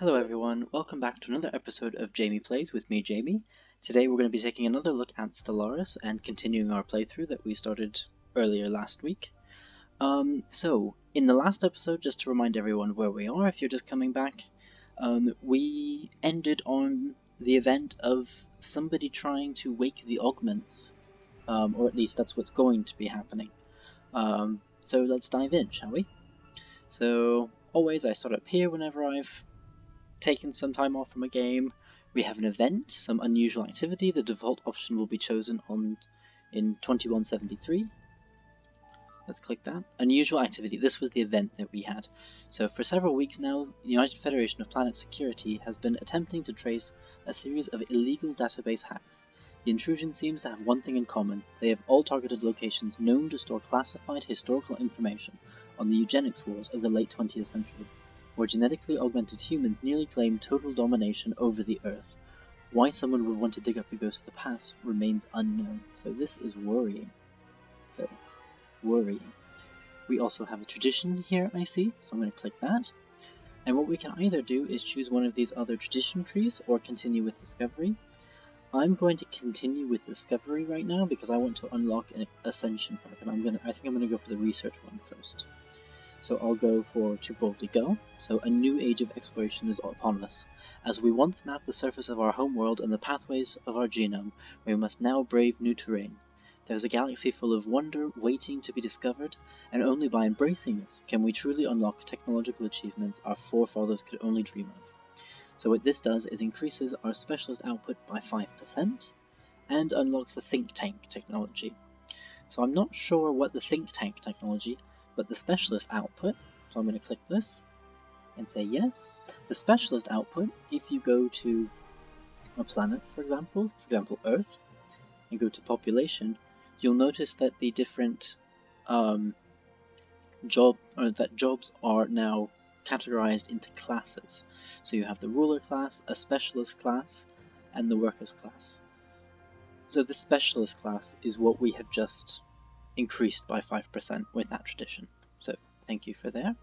Hello everyone, welcome back to another episode of Jamie Plays with me, Jamie. Today we're going to be taking another look at Stellaris and continuing our playthrough that we started earlier last week. So, in the last episode, just to remind everyone where we are if you're just coming back, we ended on the event of somebody trying to wake the Augments, or at least that's what's going to be happening. So let's dive in, shall we? So, always I start up here whenever I've taken some time off from a game. We have an event, some unusual activity. The default option will be chosen in 2173. Let's click that. Unusual activity. This was the event that we had. So for several weeks now, the United Federation of Planet Security has been attempting to trace a series of illegal database hacks. The intrusion seems to have one thing in common. They have all targeted locations known to store classified historical information on the eugenics wars of the late 20th century, where genetically augmented humans nearly claimed total domination over the Earth. Why someone would want to dig up the ghost of the past remains unknown. So this is worrying. We also have a tradition here, I see, so I'm going to click that. And what we can either do is choose one of these other tradition trees or continue with discovery. I'm going to continue with discovery right now because I want to unlock an ascension perk, and I think I'm going to go for the research one first. So I'll go for To Boldly Go. So a new age of exploration is upon us. As we once mapped the surface of our homeworld and the pathways of our genome, we must now brave new terrain. There's a galaxy full of wonder waiting to be discovered, and only by embracing it can we truly unlock technological achievements our forefathers could only dream of. So what this does is increases our specialist output by 5% and unlocks the think tank technology. So I'm not sure what the think tank technology, but the specialist output, so I'm going to click this and say yes. The specialist output, if you go to a planet, for example Earth, and go to population, you'll notice that the different jobs are now categorized into classes. So you have the ruler class, a specialist class, and the workers class. So the specialist class is what we have just increased by 5% with that tradition. So thank you for there.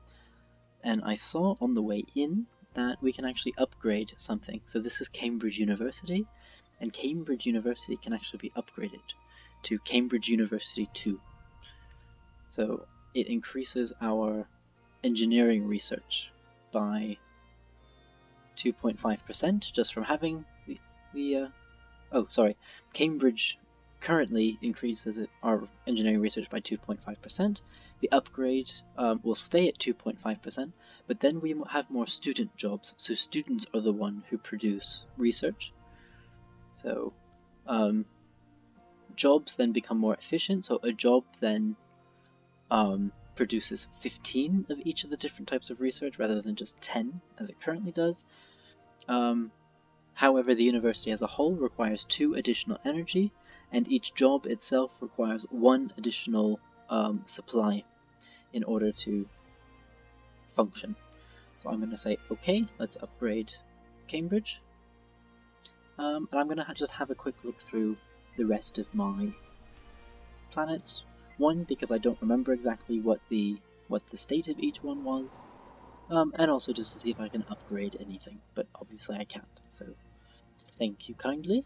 And I saw on the way in that we can actually upgrade something. So this is Cambridge University, and Cambridge University can actually be upgraded to Cambridge University 2. So it increases our engineering research by 2.5% just from having Cambridge currently increases our engineering research by 2.5%. The upgrade will stay at 2.5%, but then we have more student jobs, so students are the one who produce research. So jobs then become more efficient, so a job then produces 15 of each of the different types of research rather than just 10 as it currently does. However, the university as a whole requires 2 additional energy, and each job itself requires 1 additional supply in order to function. So I'm going to say, okay, let's upgrade Cambridge. And I'm going to just have a quick look through the rest of my planets. One, because I don't remember exactly what the state of each one was, and also just to see if I can upgrade anything, but obviously I can't, so thank you kindly.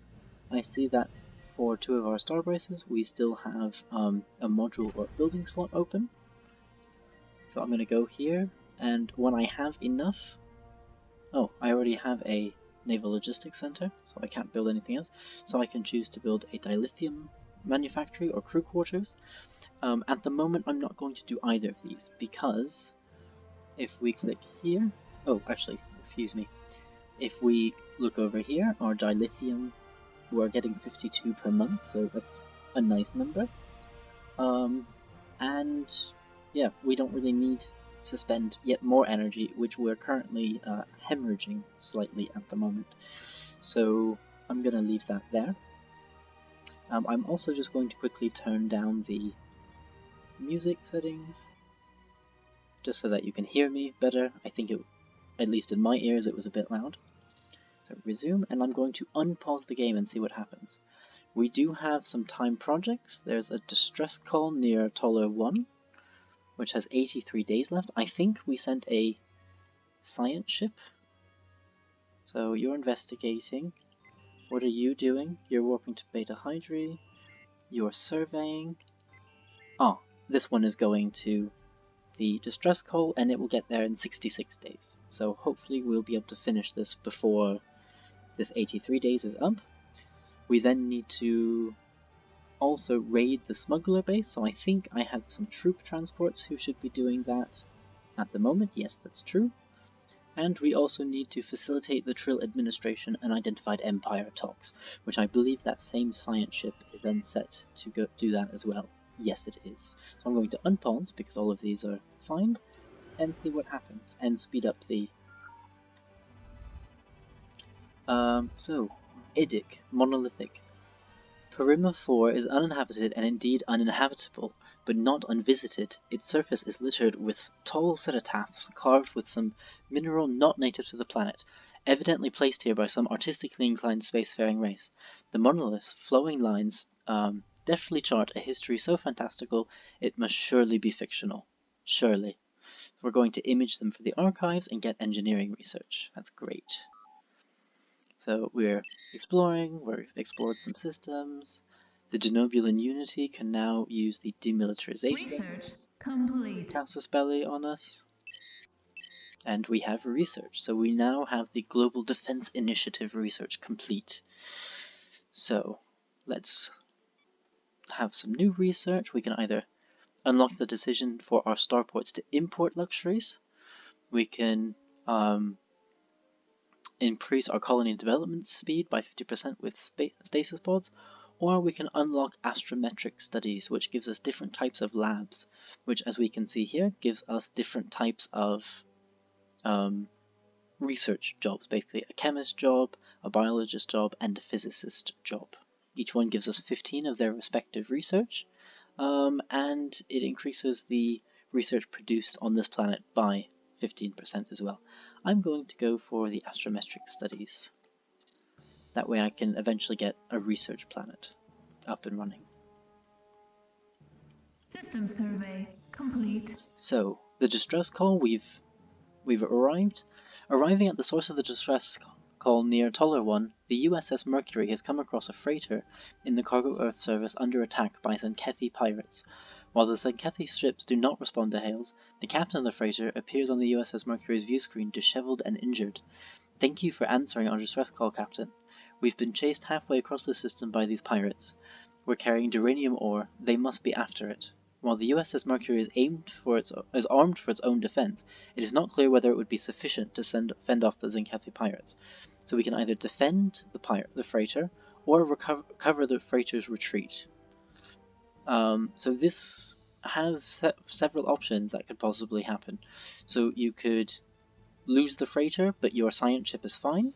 I see that for 2 of our star braces we still have a module or building slot open. So I'm going to go here, and when I have enough... Oh, I already have a Naval Logistics Center, so I can't build anything else. So I can choose to build a dilithium manufactory or crew quarters. At the moment I'm not going to do either of these, because if we click here... Oh, actually, excuse me. If we look over here, our dilithium, we're getting 52 per month, so that's a nice number. And yeah, we don't really need to spend yet more energy, which we're currently hemorrhaging slightly at the moment. So I'm going to leave that there. I'm also just going to quickly turn down the music settings, just so that you can hear me better. I think at least in my ears, it was a bit loud. So resume, and I'm going to unpause the game and see what happens. We do have some time projects. There's a distress call near Toller 1, which has 83 days left. I think we sent a science ship So you're investigating. What are you doing? You're warping to Beta Hydri. You're surveying. Oh, this one is going to the distress call, and it will get there in 66 days. So hopefully we'll be able to finish this before this 83 days is up. We then need to also raid the smuggler base, so I think I have some troop transports who should be doing that at the moment. Yes, that's true. And we also need to facilitate the Trill administration and identified Empire talks, which I believe that same science ship is then set to go do that as well. Yes, it is. So I'm going to unpause because all of these are fine, and see what happens, and speed up the... So, Idic, Monolithic. Perima 4 is uninhabited and indeed uninhabitable, but not unvisited. Its surface is littered with tall cenotaphs carved with some mineral not native to the planet, evidently placed here by some artistically inclined spacefaring race. The monolith's flowing lines deftly chart a history so fantastical it must surely be fictional. Surely. We're going to image them for the archives and get engineering research. That's great. So we're exploring, we've explored some systems. The Genobulan Unity can now use the demilitarization Research complete. casus belli on us. And we have research, so we now have the Global Defense Initiative research complete. So let's have some new research. We can either unlock the decision for our starports to import luxuries. We can increase our colony development speed by 50% with stasis pods, or we can unlock astrometric studies, which gives us different types of labs, which, as we can see here, gives us different types of research jobs, basically a chemist job, a biologist job, and a physicist job. Each one gives us 15 of their respective research, and it increases the research produced on this planet by 15% as well. I'm going to go for the astrometric studies. That way I can eventually get a research planet up and running. System survey complete. So, the distress call, we've arrived. Arriving at the source of the distress call near Toller 1, the USS Mercury has come across a freighter in the Cargo Earth service under attack by Zenkethi pirates. While the Zenkethi ships do not respond to hails, the captain of the freighter appears on the USS Mercury's view screen disheveled and injured. Thank you for answering our distress call, Captain. We've been chased halfway across the system by these pirates. We're carrying duranium ore. They must be after it. While the USS Mercury is armed for its own defense, it is not clear whether it would be sufficient to fend off the Zenkethi pirates. So we can either defend the freighter or cover the freighter's retreat. So this has several options that could possibly happen. So you could lose the freighter, but your science ship is fine.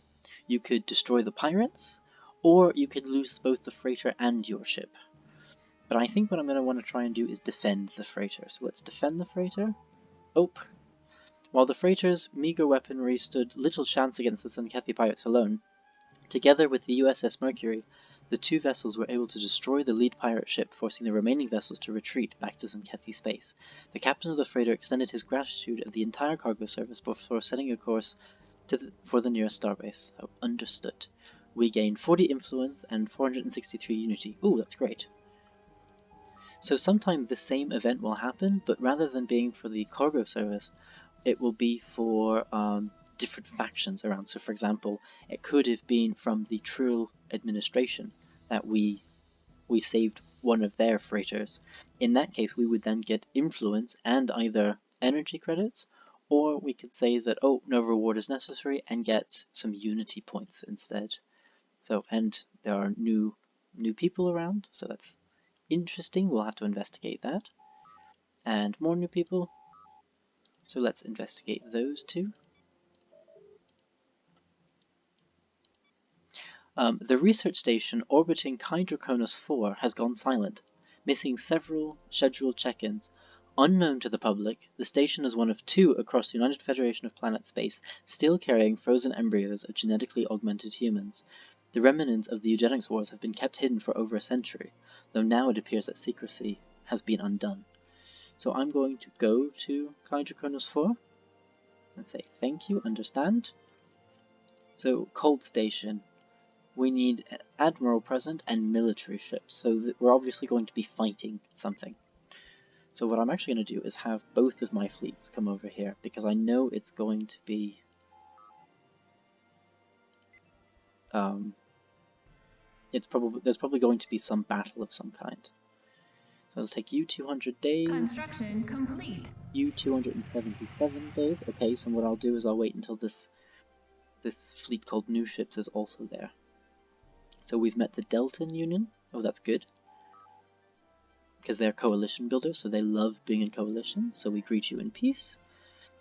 You could destroy the pirates, or you could lose both the freighter and your ship. But I think what I'm going to want to try and do is defend the freighter. So let's defend the freighter. Oh. While the freighter's meager weaponry stood little chance against the Zenkethi pirates alone, together with the USS Mercury, the two vessels were able to destroy the lead pirate ship, forcing the remaining vessels to retreat back to Zenkethi space. The captain of the freighter extended his gratitude of the entire cargo service before setting a course for the nearest starbase. So, understood. We gain 40 influence and 463 unity. Ooh, that's great. So sometime the same event will happen, but rather than being for the cargo service, it will be for different factions around. So for example, it could have been from the Trill administration that we saved one of their freighters. In that case, we would then get influence and either energy credits, or we could say that, oh, no reward is necessary, and get some unity points instead. So, and there are new people around, so that's interesting. We'll have to investigate that. And more new people. So let's investigate those two. The research station orbiting Hydroconus 4 has gone silent, missing several scheduled check-ins. Unknown to the public, the station is one of two across the United Federation of Planet Space still carrying frozen embryos of genetically augmented humans. The remnants of the eugenics wars have been kept hidden for over a century, though now it appears that secrecy has been undone. So I'm going to go to Hydroconus 4 and say thank you, understand. So, Cold Station. We need Admiral present and military ships, so we're obviously going to be fighting something. So what I'm actually going to do is have both of my fleets come over here, because I know it's going to be... there's probably going to be some battle of some kind. So it'll take you 200 days. Construction complete. You 277 days. Okay, so what I'll do is I'll wait until this fleet called New Ships is also there. So we've met the Deltan Union. Oh, that's good. Because they're coalition builders, so they love being in coalition, so we greet you in peace.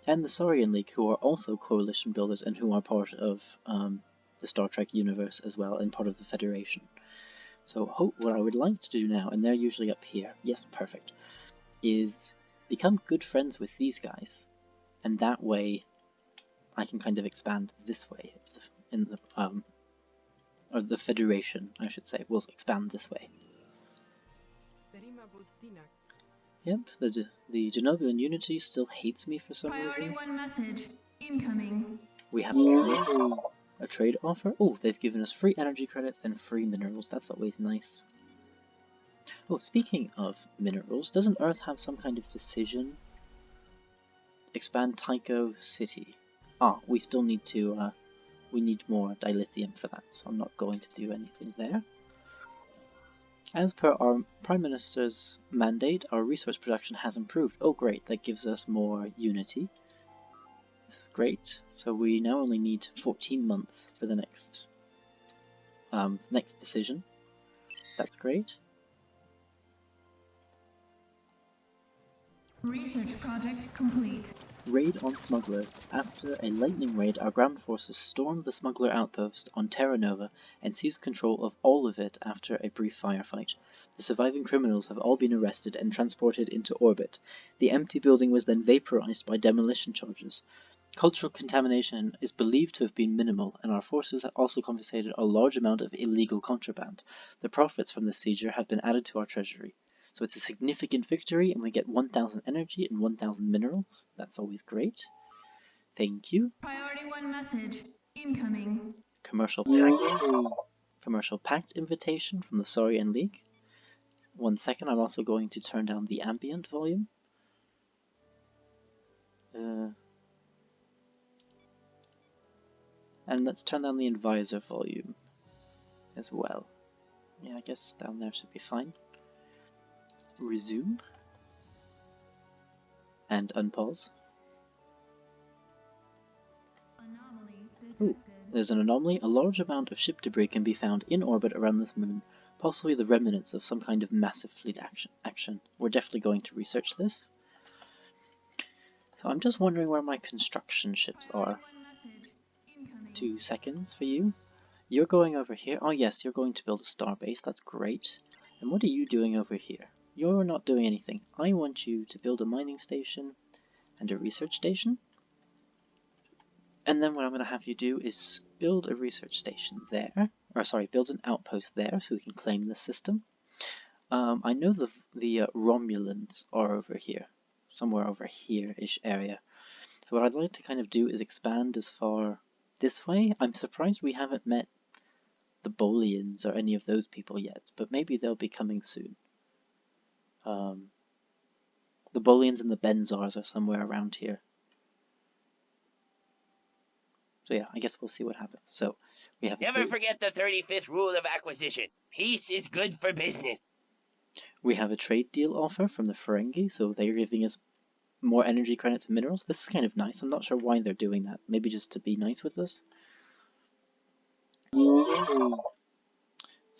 And the Saurian League, who are also coalition builders and who are part of the Star Trek universe as well, and part of the Federation. So what I would like to do now, and they're usually up here, yes, perfect, is become good friends with these guys, and that way I can kind of expand this way, or the Federation, I should say, will expand this way. Yep, the Genovian Unity still hates me for some Priority reason. 1 message. Incoming. We have a trade offer. Oh, they've given us free energy credits and free minerals. That's always nice. Oh, speaking of minerals, doesn't Earth have some kind of decision? Expand Tycho City. Ah, we still need to, we need more dilithium for that, so I'm not going to do anything there. As per our Prime Minister's mandate, our resource production has improved. Oh great, that gives us more unity. This is great. So we now only need 14 months for the next decision. That's great. Research project complete. Raid on smugglers. After a lightning raid, our ground forces stormed the smuggler outpost on Terra Nova and seized control of all of it after a brief firefight. The surviving criminals have all been arrested and transported into orbit. The empty building was then vaporized by demolition charges. Cultural contamination is believed to have been minimal, and our forces have also confiscated a large amount of illegal contraband. The profits from this seizure have been added to our treasury. So it's a significant victory, and we get 1,000 energy and 1,000 minerals. That's always great. Thank you. Priority 1 message. Incoming. Commercial pact invitation from the Saurian League. 1 second, I'm also going to turn down the ambient volume. And let's turn down the advisor volume as well. Yeah, I guess down there should be fine. Resume. And unpause. Anomaly detected. Ooh, there's an anomaly. A large amount of ship debris can be found in orbit around this moon, possibly the remnants of some kind of massive fleet action. We're definitely going to research this. So I'm just wondering where my construction ships are. 2 seconds for you. You're going over here. Oh yes, you're going to build a starbase. That's great. And what are you doing over here? You're not doing anything. I want you to build a mining station and a research station. And then what I'm going to have you do is build a research station there. Or sorry, build an outpost there so we can claim the system. I know the Romulans are over here. Somewhere over here-ish area. So what I'd like to kind of do is expand as far this way. I'm surprised we haven't met the Bolians or any of those people yet, but maybe they'll be coming soon. The Bolians and the Benzars are somewhere around here. So yeah, I guess we'll see what happens. So we have Never forget the 35th rule of acquisition. Peace is good for business. We have a trade deal offer from the Ferengi, so they're giving us more energy credits and minerals. This is kind of nice. I'm not sure why they're doing that. Maybe just to be nice with us. So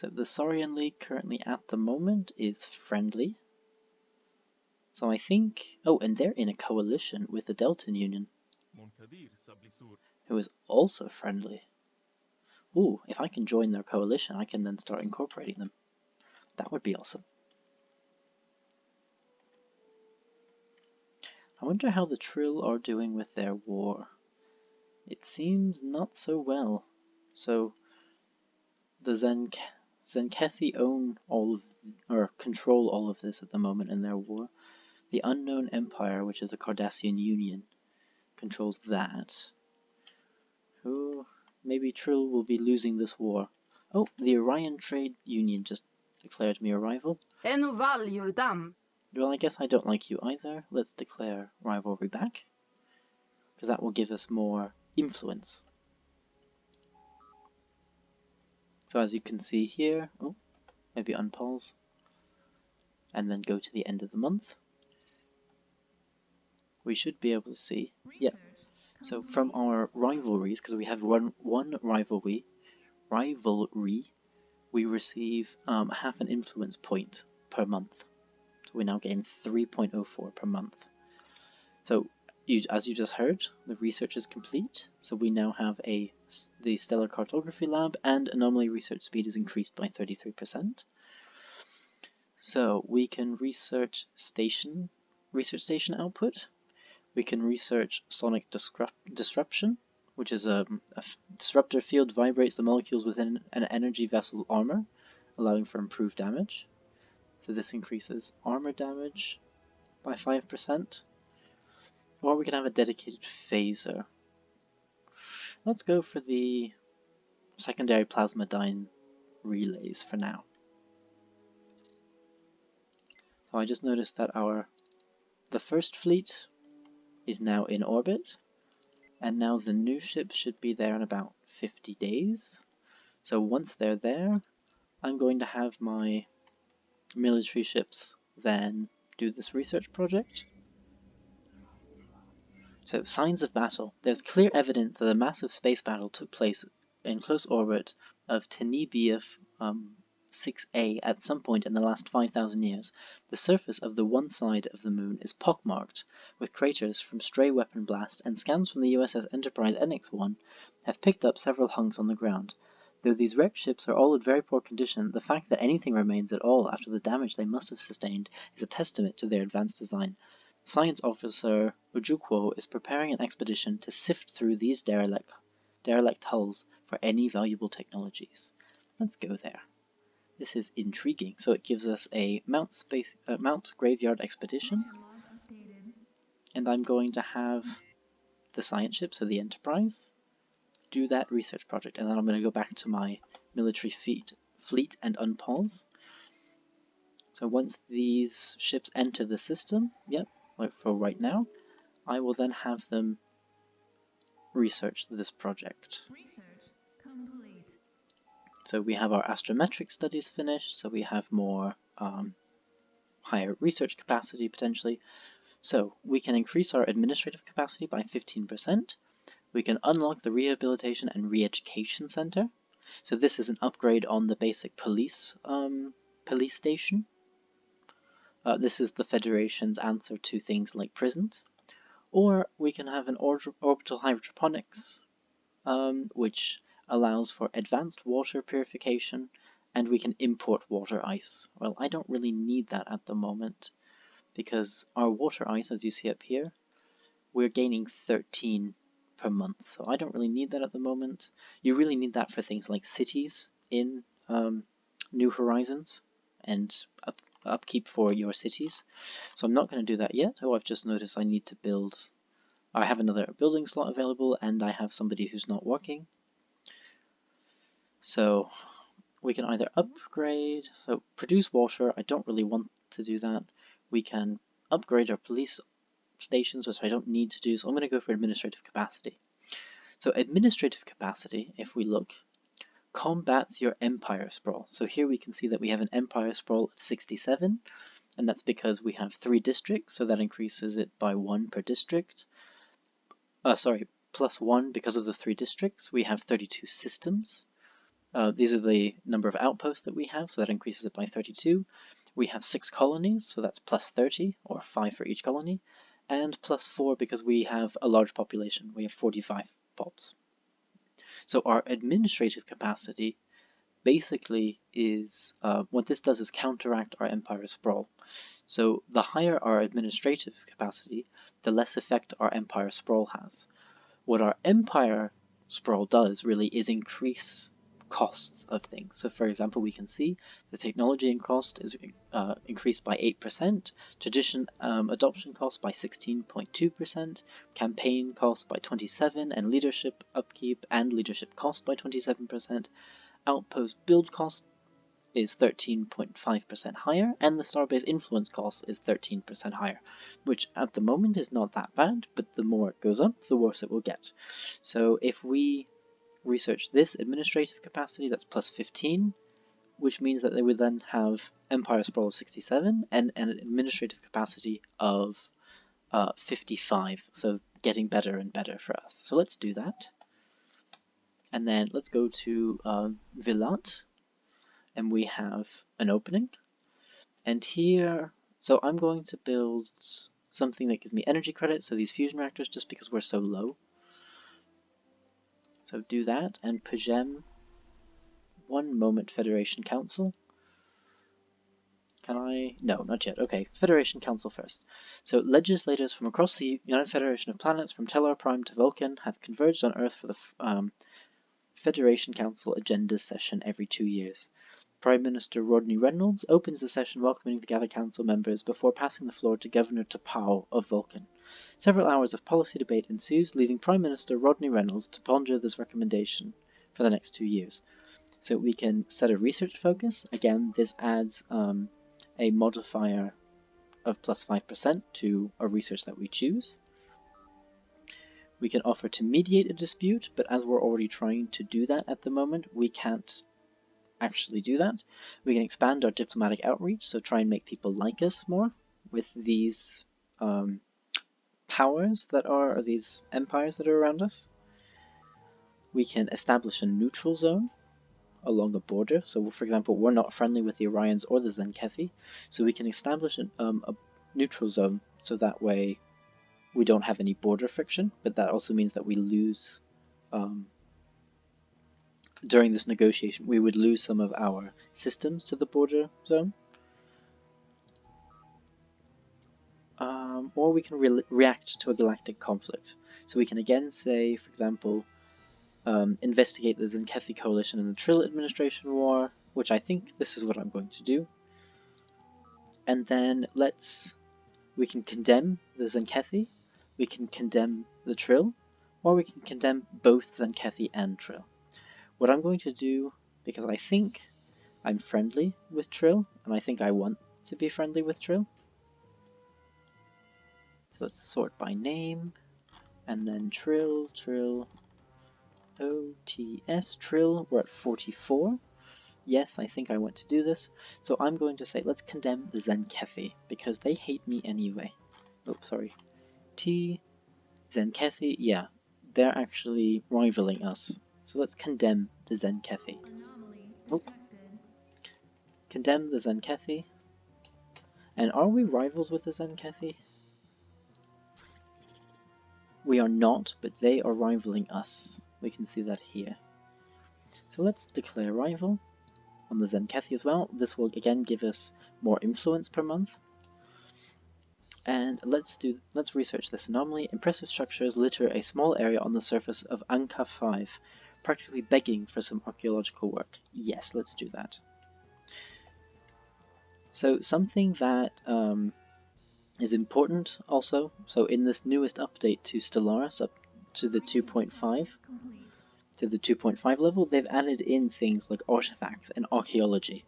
the Saurian League currently at the moment is friendly. So I think... Oh, and they're in a coalition with the Deltan Union, who is also friendly. Ooh, if I can join their coalition, I can then start incorporating them. That would be awesome. I wonder how the Trill are doing with their war. It seems not so well. So the Zenkethi own all of, or control all of this at the moment in their war. The Unknown Empire, which is the Cardassian Union, controls that. Who maybe Trill will be losing this war. Oh, the Orion Trade Union just declared me a rival. Enuval Yurdam. Well, I guess I don't like you either. Let's declare rivalry back, because that will give us more influence. So as you can see here, oh, maybe unpause, and then go to the end of the month. We should be able to see, yeah. So from our rivalries, because we have one rivalry, we receive half an influence point per month. So we now gain 3.04 per month. So as you just heard, the research is complete. So we now have the Stellar Cartography Lab, and anomaly research speed is increased by 33%. So we can research station output. We can research sonic disruption, which is a disruptor field vibrates the molecules within an energy vessel's armor, allowing for improved damage. So this increases armor damage by 5%. Or we can have a dedicated phaser. Let's go for the secondary plasmadyne relays for now. So I just noticed that the first fleet is now in orbit, and now the new ships should be there in about 50 days. So once they're there, I'm going to have my military ships then do this research project. So, signs of battle. There's clear evidence that a massive space battle took place in close orbit of Tenebiev 6A at some point in the last 5,000 years. The surface of the one side of the moon is pockmarked with craters from stray weapon blast, and scans from the USS Enterprise NX-1 have picked up several hunks on the ground. Though these wrecked ships are all in very poor condition, the fact that anything remains at all after the damage they must have sustained is a testament to their advanced design. Science Officer Ojukwu is preparing an expedition to sift through these derelict hulls for any valuable technologies. Let's go there. This is intriguing. So it gives us a Mount Graveyard expedition, and I'm going to have the science ship, so the Enterprise, do that research project, and then I'm going to go back to my military fleet and unpause. So once these ships enter the system, yep, like for right now, I will then have them research this project. Research complete. So we have our astrometric studies finished, so we have more higher research capacity potentially. So we can increase our administrative capacity by 15%. We can unlock the Rehabilitation and Re-Education Center. So this is an upgrade on the basic police station. This is the Federation's answer to things like prisons. Or we can have an orbital hydroponics, which allows for advanced water purification, and we can import water ice. Well, I don't really need that at the moment, because our water ice, as you see up here, we're gaining 13 per month, so I don't really need that at the moment. You really need that for things like cities in New Horizons and upkeep for your cities. So I'm not going to do that yet. Oh, I've just noticed I need to build. I have another building slot available, and I have somebody who's not working. So we can either upgrade, so produce water. I don't really want to do that. We can upgrade our police stations, which I don't need to do, so I'm going to go for administrative capacity. So administrative capacity, if we look, combats your empire sprawl. So here we can see that we have an empire sprawl of 67, and that's because we have 3 districts, so that increases it by 1 per district. Plus 1 because of the 3 districts. We have 32 systems. These are the number of outposts that we have, so that increases it by 32. We have 6 colonies, so that's plus 30, or 5 for each colony, and plus 4 because we have a large population. We have 45 pops. So our administrative capacity basically is, what this does is counteract our empire sprawl. So the higher our administrative capacity, the less effect our empire sprawl has. What our empire sprawl does really is increase costs of things. So for example, we can see the technology and cost is increased by 8%, tradition adoption cost by 16.2%, campaign cost by 27%, and leadership upkeep and leadership cost by 27%. Outpost build cost is 13.5% higher, and the starbase influence cost is 13% higher, which at the moment is not that bad, but the more it goes up, the worse it will get. So if we research this administrative capacity, that's plus 15, which means that they would then have Empire Sprawl of 67 and an administrative capacity of 55, so getting better and better for us. So let's do that. And then let's go to Vilat, and we have an opening. And here, so I'm going to build something that gives me energy credit, so these fusion reactors, just because we're so low. So do that, and Pajem, one moment, Federation Council. Can I? No, not yet. Okay, Federation Council first. So legislators from across the United Federation of Planets, from Tellar Prime to Vulcan, have converged on Earth for the Federation Council Agenda session every 2 years. Prime Minister Rodney Reynolds opens the session welcoming the gathered council members before passing the floor to Governor Tapau of Vulcan. Several hours of policy debate ensues, leaving Prime Minister Rodney Reynolds to ponder this recommendation for the next 2 years. So we can set a research focus. Again, this adds a modifier of plus 5% to a research that we choose. We can offer to mediate a dispute, but as we're already trying to do that at the moment, we can't actually do that. We can expand our diplomatic outreach, so try and make people like us more with these powers that are, or these empires that are around us. We can establish a neutral zone along a border. So for example, we're not friendly with the Orions or the Zenkethi, so we can establish a neutral zone, so that way we don't have any border friction, but that also means that we lose during this negotiation, we would lose some of our systems to the border zone. Or we can react to a galactic conflict. So we can again say, for example, investigate the Zenkethi coalition and the Trill administration war, which I think this is what I'm going to do. And then we can condemn the Zenkethi, we can condemn the Trill, or we can condemn both Zenkethi and Trill. What I'm going to do, because I think I'm friendly with Trill, and I think I want to be friendly with Trill. So let's sort by name, and then Trill, OTS, Trill, we're at 44. Yes, I think I want to do this. So I'm going to say, let's condemn the Zenkethi, because they hate me anyway. Oh, sorry. Zenkethi, yeah, they're actually rivaling us. So let's condemn the Zenkethi. Oh. Condemn the Zenkethi. And are we rivals with the Zenkethi? We are not, but they are rivaling us. We can see that here. So let's declare rival on the Zenkethi as well. This will again give us more influence per month. And let's research this anomaly. Impressive structures litter a small area on the surface of Anka 5, practically begging for some archaeological work. Yes, let's do that. So something that is important also, so in this newest update to Stellaris, up to the 2.5 level, they've added in things like artifacts and archaeology.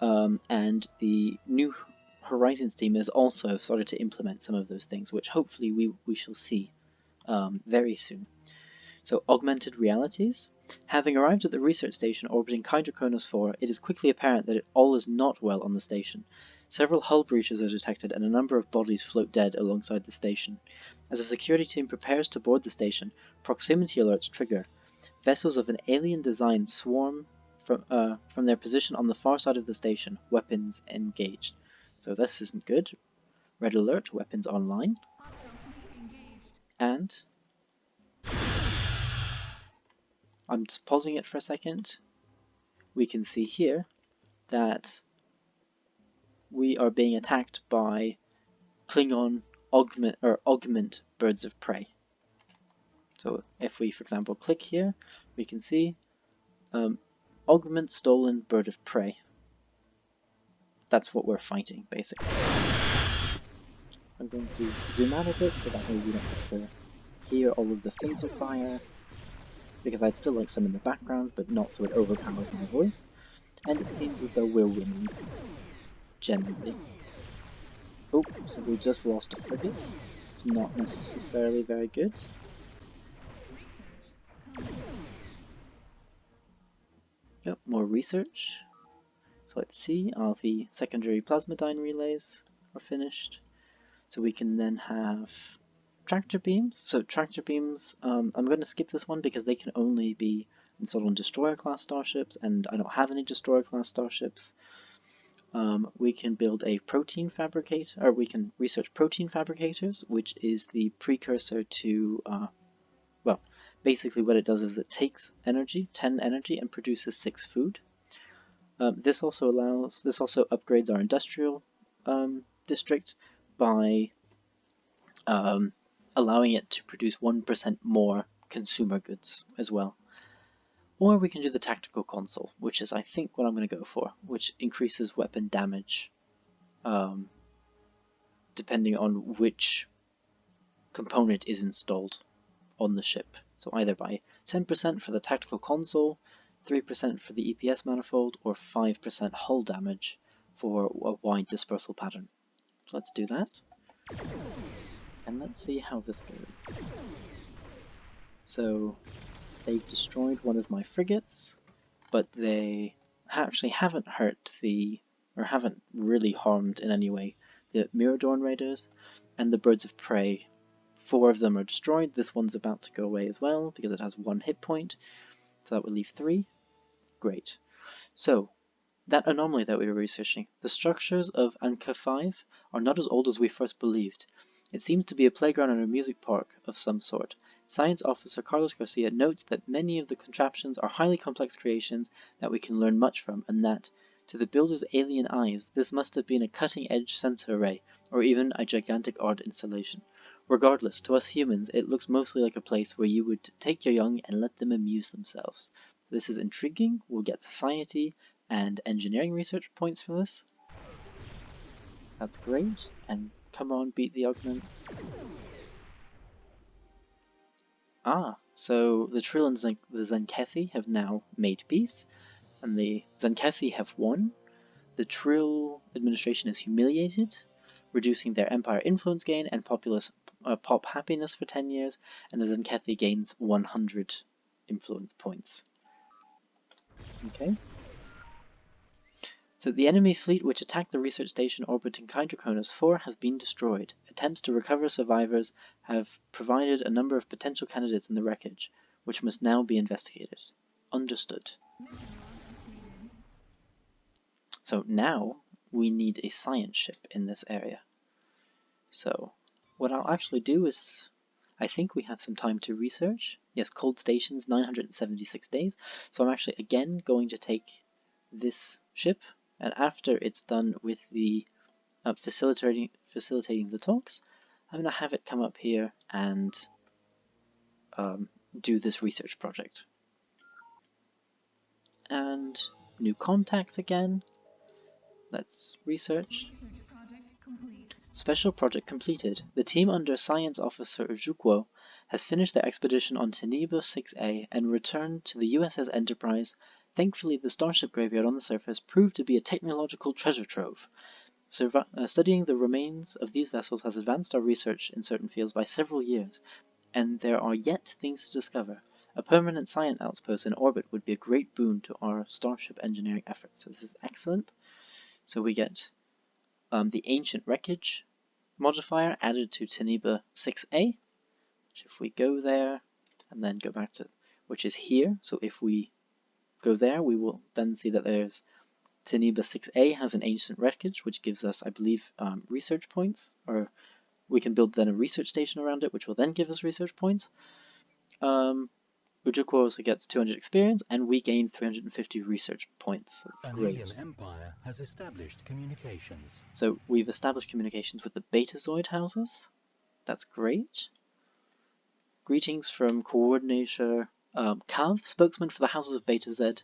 And the new Horizons team has also started to implement some of those things, which hopefully we shall see very soon. So augmented realities. Having arrived at the research station orbiting Hydroconus 4, it is quickly apparent that all is not well on the station. Several hull breaches are detected and a number of bodies float dead alongside the station. As the security team prepares to board the station, proximity alerts trigger. Vessels of an alien design swarm from their position on the far side of the station, weapons engaged. So this isn't good. Red alert, weapons online. And I'm just pausing it for a second. We can see here that we are being attacked by Klingon augment birds of prey. So if we, for example, click here, we can see Augment stolen bird of prey. That's what we're fighting, basically. I'm going to zoom out a bit so that way we don't have to hear all of the phaser fire, because I'd still like some in the background, but not so it overpowers my voice. And it seems as though we're winning, generally. Oh, so we just lost a frigate. It's not necessarily very good. Yep, more research. So let's see, all the secondary plasmodine relays are finished. So we can then have tractor beams. So tractor beams, I'm going to skip this one because they can only be installed on destroyer class starships, and I don't have any destroyer class starships. We can build a protein fabricator, or we can research protein fabricators, which is the precursor to, well, basically what it does is it takes energy, 10 energy, and produces 6 food. This also upgrades our industrial district by allowing it to produce 1% more consumer goods as well. Or we can do the tactical console, which is I think what I'm going to go for, which increases weapon damage depending on which component is installed on the ship. So either by 10% for the tactical console, 3% for the EPS manifold, or 5% hull damage for a wide dispersal pattern. So let's do that. And let's see how this goes. So they've destroyed one of my frigates, but they actually haven't hurt or haven't really harmed in any way the Miradorn raiders and the birds of prey. 4 of them are destroyed. This one's about to go away as well because it has 1 hit point, so that would leave 3. Great. So that anomaly that we were researching, the structures of Anka 5 are not as old as we first believed. It seems to be a playground or a music park of some sort. Science officer Carlos Garcia notes that many of the contraptions are highly complex creations that we can learn much from, and that, to the builder's alien eyes, this must have been a cutting-edge sensor array, or even a gigantic art installation. Regardless, to us humans, it looks mostly like a place where you would take your young and let them amuse themselves. This is intriguing. We'll get society and engineering research points for this. That's great, and come on, beat the Augments. So the Trill and the Zenkethi have now made peace, and the Zenkethi have won. The Trill administration is humiliated, reducing their empire influence gain and pop happiness for 10 years, and the Zenkethi gains 100 influence points. Okay. So the enemy fleet which attacked the research station orbiting Hydroconus 4 has been destroyed. Attempts to recover survivors have provided a number of potential candidates in the wreckage, which must now be investigated. Understood. So now we need a science ship in this area. So what I'll actually do is, I think we have some time to research. Yes, cold stations, 976 days. So I'm actually again going to take this ship, and after it's done with the facilitating the talks, I'm going to have it come up here and do this research project. And new contacts again. Let's research. Special project completed. The team under Science Officer Ojukwu has finished their expedition on Teniba 6A and returned to the USS Enterprise. Thankfully, the starship graveyard on the surface proved to be a technological treasure trove. Studying the remains of these vessels has advanced our research in certain fields by several years, and there are yet things to discover. A permanent science outpost in orbit would be a great boon to our starship engineering efforts. So this is excellent. So we get the Ancient Wreckage modifier added to Teniba 6A, which if we go there and then go back to, which is here, so if we go there we will then see that there's Teniba 6A has an Ancient Wreckage, which gives us, I believe, research points, or we can build then a research station around it, which will then give us research points. Ojukwu also gets 200 experience, and we gain 350 research points. That's great. An alien empire has established communications. So we've established communications with the Betazoid houses. That's great. Greetings from Coordinator Kav, spokesman for the houses of Beta Z,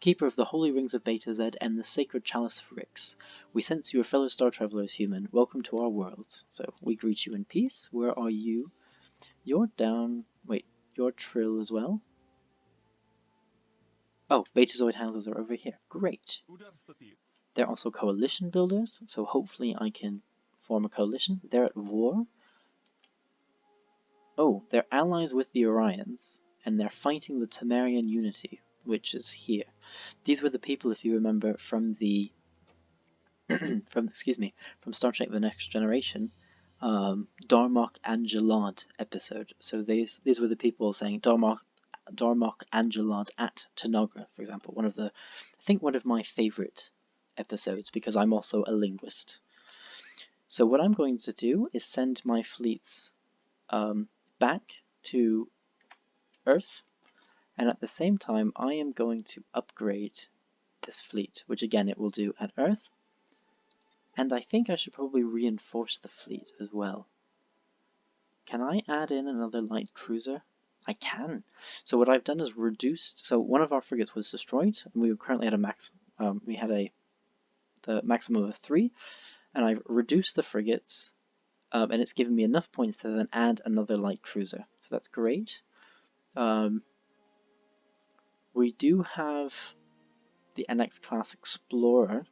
keeper of the holy rings of Beta Z and the sacred chalice of Rix. We sense you are fellow star travelers, human. Welcome to our world. So we greet you in peace. Where are you? You're down. Wait, you're Trill as well. Oh, Betazoid houses are over here. Great. They're also coalition builders, so hopefully I can form a coalition. They're at war. Oh, they're allies with the Orions, and they're fighting the Temerian Unity, which is here. These were the people, if you remember, from the from Star Trek: The Next Generation, Darmok and Jalad episode. So these were the people saying Darmok and Jalad at Tanagra, for example. I think one of my favorite episodes, because I'm also a linguist. So what I'm going to do is send my fleets back to Earth, and at the same time I am going to upgrade this fleet, which again it will do at Earth. And I think I should probably reinforce the fleet as well. Can I add in another light cruiser? I can. So what I've done is reduced. So one of our frigates was destroyed, and we currently had the maximum of 3, and I've reduced the frigates, and it's given me enough points to then add another light cruiser. So that's great. We do have the NX class Explorer.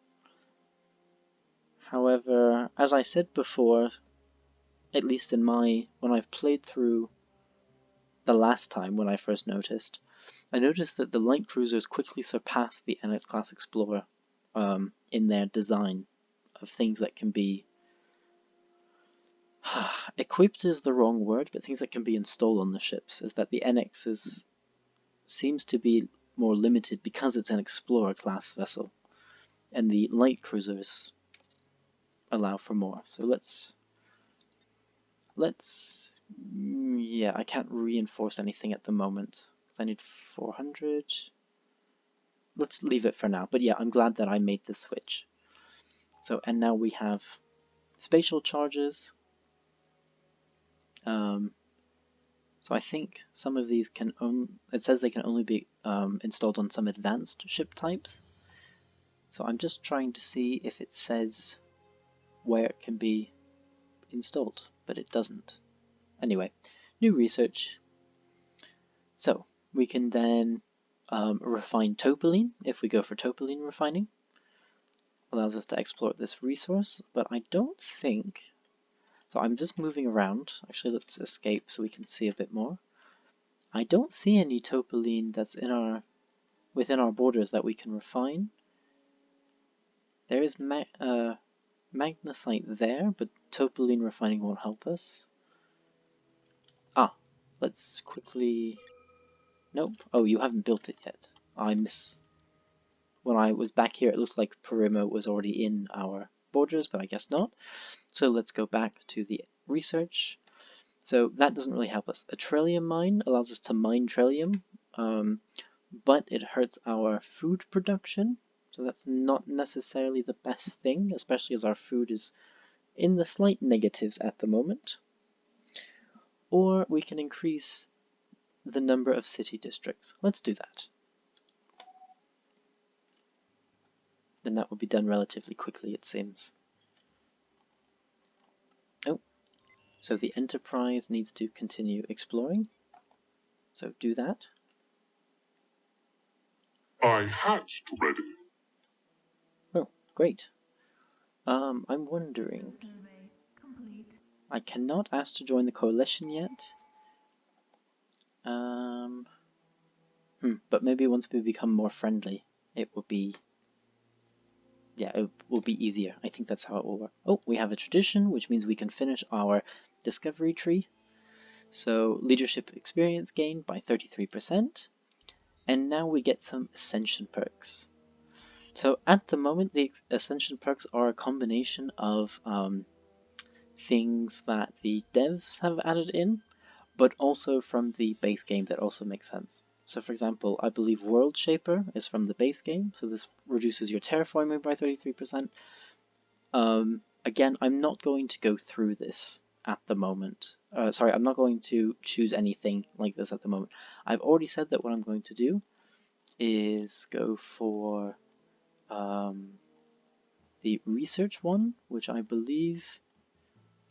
However, as I said before, at least when I've played through the last time when I first noticed, I noticed that the light cruisers quickly surpass the NX class Explorer in their design of things that can be equipped is the wrong word, but things that can be installed on the ships. Is that the NX seems to be more limited because it's an Explorer class vessel, and the light cruisers allow for more. So yeah, I can't reinforce anything at the moment because I need 400. Let's leave it for now. But yeah, I'm glad that I made the switch. So, and now we have spatial charges. So I think some of these it says they can only be installed on some advanced ship types. So I'm just trying to see if it says where it can be installed, but it doesn't. Anyway, new research. So we can then refine topoline if we go for topoline refining. Allows us to exploit this resource, but I don't think. So I'm just moving around. Actually, let's escape so we can see a bit more. I don't see any topoline that's within our borders that we can refine. There is magnesite there, but topoline refining won't help us. Let's quickly. Nope. Oh, you haven't built it yet. When I was back here, it looked like Perima was already in our borders, but I guess not. So let's go back to the research. So that doesn't really help us. A trillium mine allows us to mine trillium, but it hurts our food production. So that's not necessarily the best thing, especially as our food is in the slight negatives at the moment. Or we can increase the number of city districts. Let's do that. Then that will be done relatively quickly, it seems. Oh, so the Enterprise needs to continue exploring. So do that. I hatched ready. Oh, great. I'm wondering. Survey complete. I cannot ask to join the coalition yet. But maybe once we become more friendly, it will be easier. I think that's how it will work. Oh, we have a tradition, which means we can finish our discovery tree. So leadership experience gained by 33%. And now we get some ascension perks. So at the moment, the ascension perks are a combination of things that the devs have added in, but also from the base game that also makes sense. So for example, I believe World Shaper is from the base game, so this reduces your terraforming by 33%. Again, I'm not going to go through this at the moment. Sorry, I'm not going to choose anything like this at the moment. I've already said that what I'm going to do is go for the research one, which I believe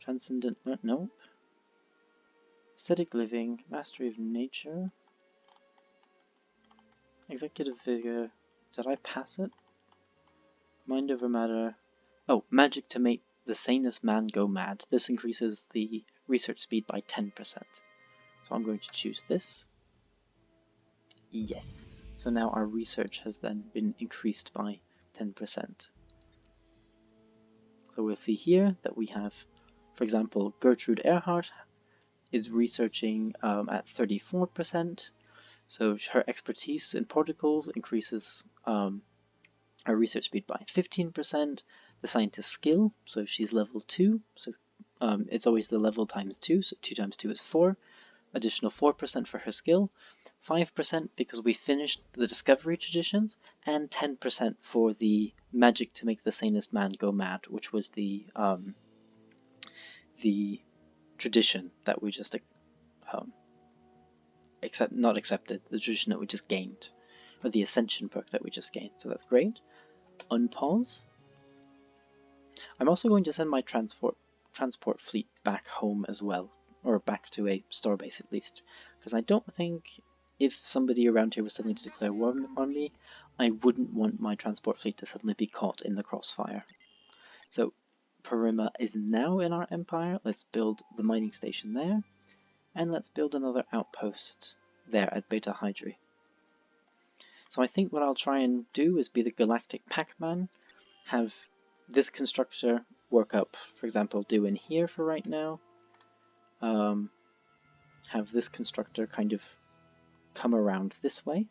transcendent. No, aesthetic living, mastery of nature, executive vigor. Did I pass it? Mind over matter. Oh, magic to make the sanest man go mad. This increases the research speed by 10%. So I'm going to choose this. Yes. So now our research has then been increased by 10%. So we'll see here that we have, for example, Gertrude Earhart is researching at 34%. So her expertise in particles increases her research speed by 15%. The scientist's skill, so she's level 2, so it's always the level times 2, so 2 times 2 is 4. Additional 4% for her skill, 5% because we finished the discovery traditions, and 10% for the magic to make the sanest man go mad, which was the tradition that we just not accepted, the tradition that we just gained, or the ascension perk that we just gained. So that's great. Unpause. I'm also going to send my transport fleet back home as well, or back to a starbase at least, because I don't think if somebody around here was suddenly to declare war on me, I wouldn't want my transport fleet to suddenly be caught in the crossfire. So Parima is now in our empire. Let's build the mining station there, and let's build another outpost there at Beta Hydri. So I think what I'll try and do is be the Galactic Pac-Man, have this constructor work up, for example, do in here for right now, have this constructor kind of come around this way,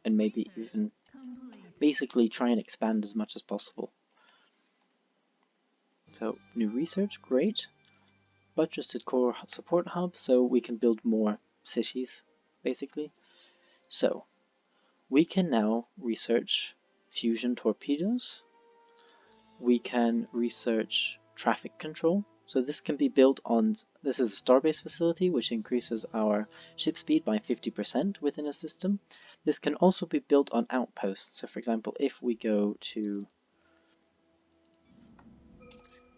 and maybe even basically try and expand as much as possible. So new research, great. Buttressed core support hub, so we can build more cities, basically. So we can now research fusion torpedoes. We can research traffic control. So this can be built on, this is a starbase facility which increases our ship speed by 50% within a system. This can also be built on outposts. So for example, if we go to,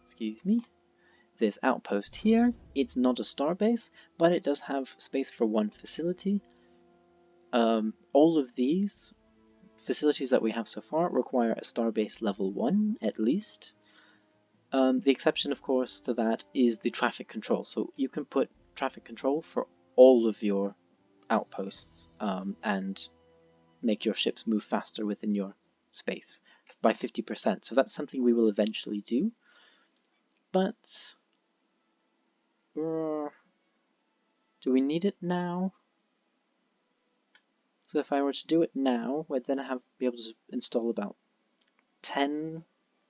excuse me, this outpost here, it's not a starbase, but it does have space for one facility. All of these facilities that we have so far require a starbase level 1 at least. The exception, of course, to that is the traffic control. So you can put traffic control for all of your outposts and make your ships move faster within your space by 50%. So that's something we will eventually do. But do we need it now? So if I were to do it now, we'd then be able to install about 10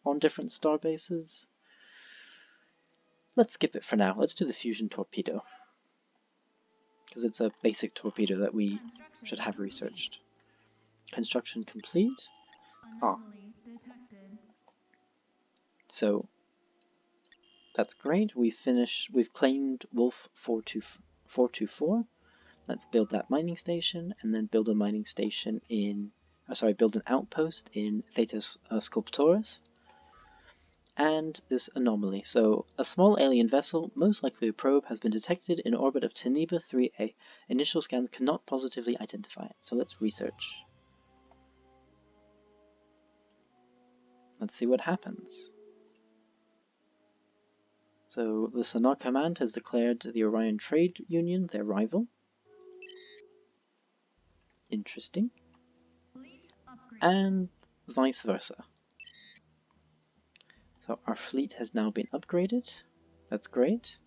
on different star bases. Let's skip it for now. Let's do the fusion torpedo, because it's a basic torpedo that we should have researched. Construction complete. So that's great. We've claimed Wolf 424. Let's build that mining station, and then build a mining station in, build an outpost in Theta Sculptoris. And this anomaly. So, a small alien vessel, most likely a probe, has been detected in orbit of Teneba 3A. Initial scans cannot positively identify it. So let's research. Let's see what happens. So, the Sonar Command has declared the Orion Trade Union their rival. Interesting. And vice versa. So our fleet has now been upgraded. That's great.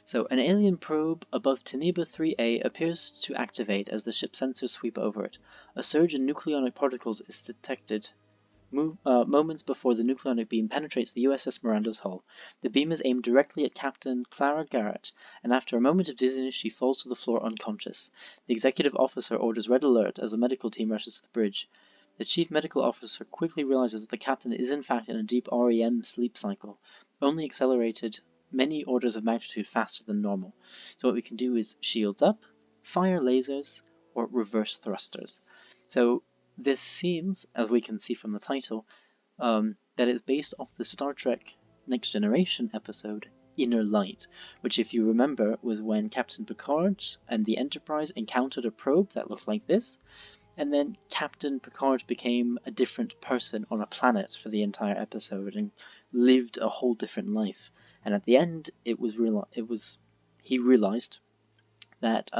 So an alien probe above Teneba 3A appears to activate as the ship sensors sweep over it. A surge in nucleonic particles is detected moments before the nucleonic beam penetrates the USS Miranda's hull. The beam is aimed directly at Captain Clara Garrett, and after a moment of dizziness she falls to the floor unconscious. The executive officer orders red alert as a medical team rushes to the bridge. The chief medical officer quickly realizes that the captain is in fact in a deep REM sleep cycle, only accelerated many orders of magnitude faster than normal. So what we can do is shields up, fire lasers, or reverse thrusters. So this seems, as we can see from the title, that it's based off the Star Trek Next Generation episode Inner Light, which, if you remember, was when Captain Picard and the Enterprise encountered a probe that looked like this, and then Captain Picard became a different person on a planet for the entire episode and lived a whole different life. And at the end, he realized that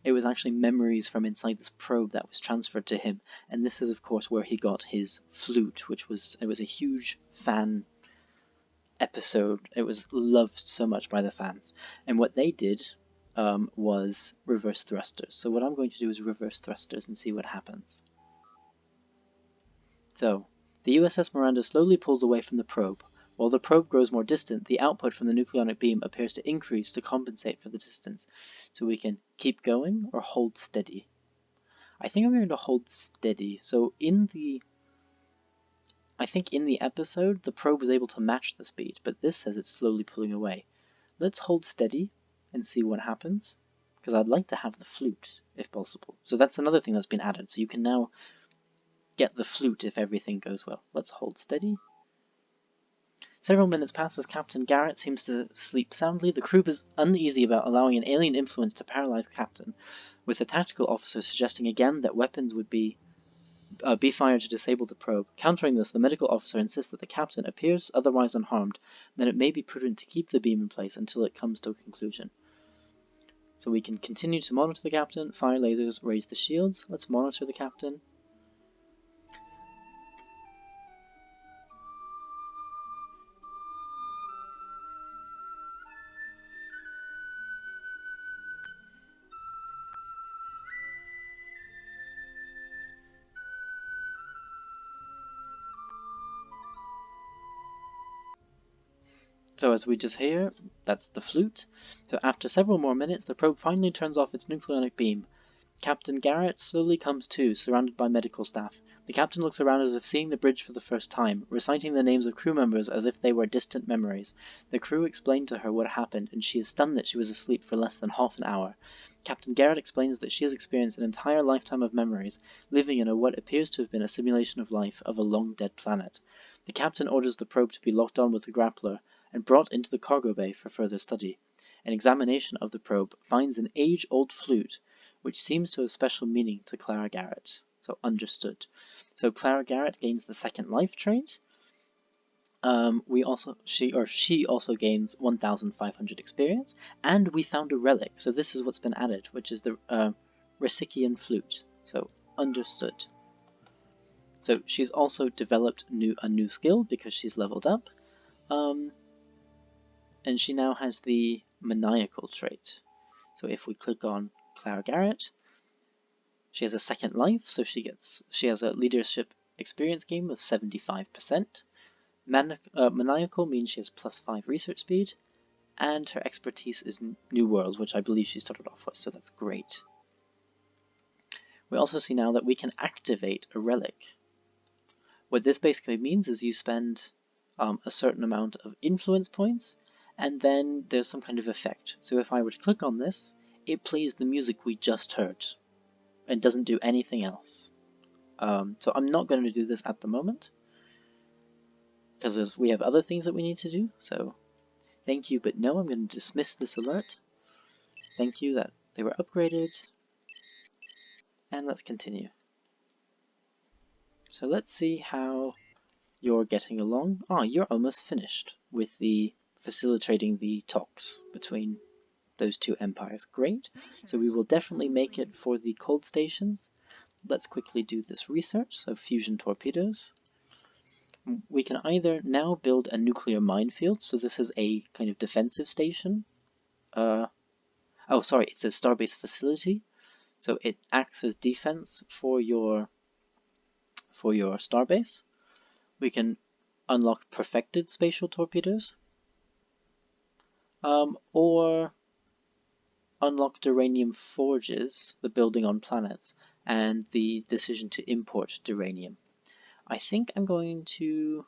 it was actually memories from inside this probe that was transferred to him. And this is, of course, where he got his flute, which was a huge fan episode. It was loved so much by the fans. And what they did was reverse thrusters. So what I'm going to do is reverse thrusters and see what happens. So the USS Miranda slowly pulls away from the probe. While the probe grows more distant, the output from the nucleonic beam appears to increase to compensate for the distance. So we can keep going or hold steady. I think I'm going to hold steady. So I think in the episode, the probe was able to match the speed, but this says it's slowly pulling away. Let's hold steady and see what happens, because I'd like to have the flute, if possible. So that's another thing that's been added, so you can now get the flute if everything goes well. Let's hold steady. Several minutes pass as Captain Garrett seems to sleep soundly. The crew is uneasy about allowing an alien influence to paralyze the captain, with the tactical officer suggesting again that weapons would be fired to disable the probe. Countering this, the medical officer insists that the captain appears otherwise unharmed, and that it may be prudent to keep the beam in place until it comes to a conclusion. So we can continue to monitor the captain, fire lasers, raise the shields. Let's monitor the captain. So as we just hear, that's the flute. So after several more minutes, the probe finally turns off its nucleonic beam. Captain Garrett slowly comes to, surrounded by medical staff. The captain looks around as if seeing the bridge for the first time, reciting the names of crew members as if they were distant memories. The crew explained to her what happened, and she is stunned that she was asleep for less than half an hour. Captain Garrett explains that she has experienced an entire lifetime of memories, living in what appears to have been a simulation of life of a long-dead planet. The captain orders the probe to be locked on with the grappler, and brought into the cargo bay for further study. An examination of the probe finds an age-old flute, which seems to have special meaning to Clara Garrett. So understood. So Clara Garrett gains the second life trait. She also gains 1,500 experience, and we found a relic. So this is what's been added, which is the Recikian flute. So understood. So she's also developed a new skill because she's leveled up. And she now has the maniacal trait. So if we click on Clara Garrett, she has a second life, so she has a leadership experience gain of 75%. Maniacal means she has +5 research speed, and her expertise is New Worlds, which I believe she started off with, so that's great. We also see now that we can activate a relic. What this basically means is you spend a certain amount of influence points, and then there's some kind of effect. So if I were to click on this, it plays the music we just heard, and doesn't do anything else. So I'm not going to do this at the moment, because we have other things that we need to do. So thank you, but no, I'm going to dismiss this alert. Thank you that they were upgraded, and let's continue. So let's see how you're getting along. You're almost finished with facilitating the talks between those two empires. Great. So we will definitely make it for the cold stations. Let's quickly do this research. So fusion torpedoes. We can either now build a nuclear minefield. So this is a kind of defensive station. It's a starbase facility. So it acts as defense for your starbase. We can unlock perfected spatial torpedoes. Or unlock uranium forges, the building on planets, and the decision to import duranium. I think I'm going to...